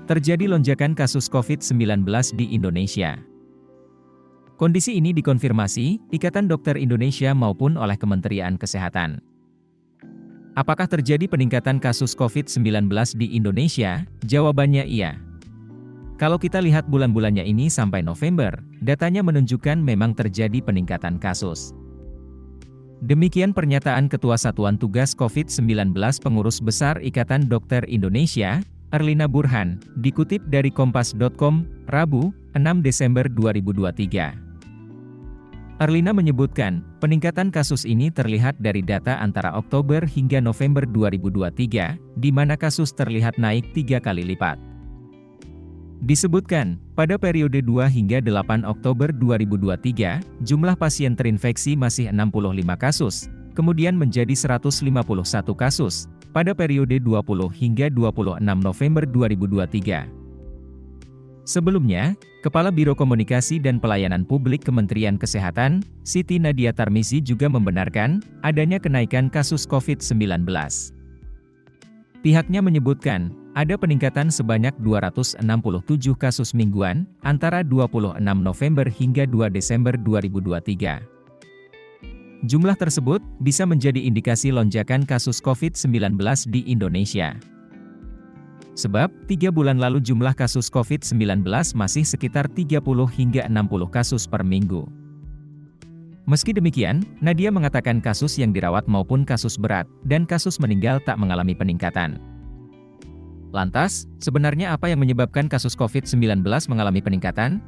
Terjadi lonjakan kasus COVID-19 di Indonesia. Kondisi ini dikonfirmasi Ikatan Dokter Indonesia maupun oleh Kementerian Kesehatan. Apakah terjadi peningkatan kasus COVID-19 di Indonesia? Jawabannya iya. Kalau kita lihat bulan-bulannya ini sampai November, datanya menunjukkan memang terjadi peningkatan kasus. Demikian pernyataan Ketua Satuan Tugas COVID-19 Pengurus Besar Ikatan Dokter Indonesia, Erlina Burhan, dikutip dari Kompas.com, Rabu, 6 Desember 2023. Erlina menyebutkan, peningkatan kasus ini terlihat dari data antara Oktober hingga November 2023, di mana kasus terlihat naik 3 kali lipat. Disebutkan, pada periode 2 hingga 8 Oktober 2023, jumlah pasien terinfeksi masih 65 kasus, kemudian menjadi 151 kasus, pada periode 20 hingga 26 November 2023. Sebelumnya, Kepala Biro Komunikasi dan Pelayanan Publik Kementerian Kesehatan, Siti Nadia Tarmizi juga membenarkan adanya kenaikan kasus COVID-19. Pihaknya menyebutkan, ada peningkatan sebanyak 267 kasus mingguan, antara 26 November hingga 2 Desember 2023. Jumlah tersebut bisa menjadi indikasi lonjakan kasus COVID-19 di Indonesia. Sebab, 3 bulan lalu jumlah kasus COVID-19 masih sekitar 30 hingga 60 kasus per minggu. Meski demikian, Nadia mengatakan kasus yang dirawat maupun kasus berat, dan kasus meninggal tak mengalami peningkatan. Lantas, sebenarnya apa yang menyebabkan kasus COVID-19 mengalami peningkatan?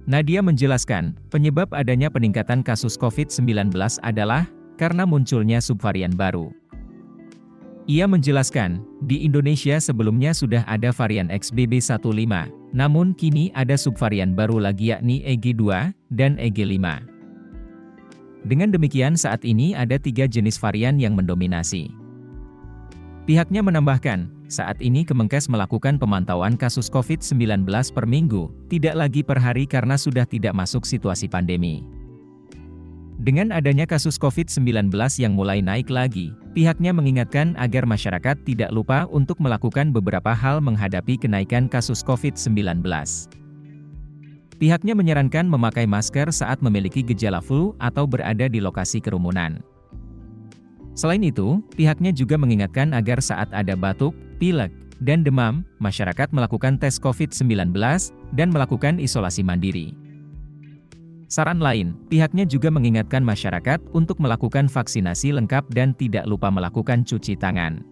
Nadia menjelaskan, penyebab adanya peningkatan kasus COVID-19 adalah karena munculnya subvarian baru. Ia menjelaskan, di Indonesia sebelumnya sudah ada varian XBB.1.5, namun kini ada subvarian baru lagi yakni EG2 dan EG5. Dengan demikian saat ini ada 3 jenis varian yang mendominasi. Pihaknya menambahkan, saat ini Kemenkes melakukan pemantauan kasus COVID-19 per minggu, tidak lagi per hari karena sudah tidak masuk situasi pandemi. Dengan adanya kasus COVID-19 yang mulai naik lagi, pihaknya mengingatkan agar masyarakat tidak lupa untuk melakukan beberapa hal menghadapi kenaikan kasus COVID-19. Pihaknya menyarankan memakai masker saat memiliki gejala flu atau berada di lokasi kerumunan. Selain itu, pihaknya juga mengingatkan agar saat ada batuk, pilek, dan demam, masyarakat melakukan tes COVID-19 dan melakukan isolasi mandiri. Saran lain, pihaknya juga mengingatkan masyarakat untuk melakukan vaksinasi lengkap dan tidak lupa melakukan cuci tangan.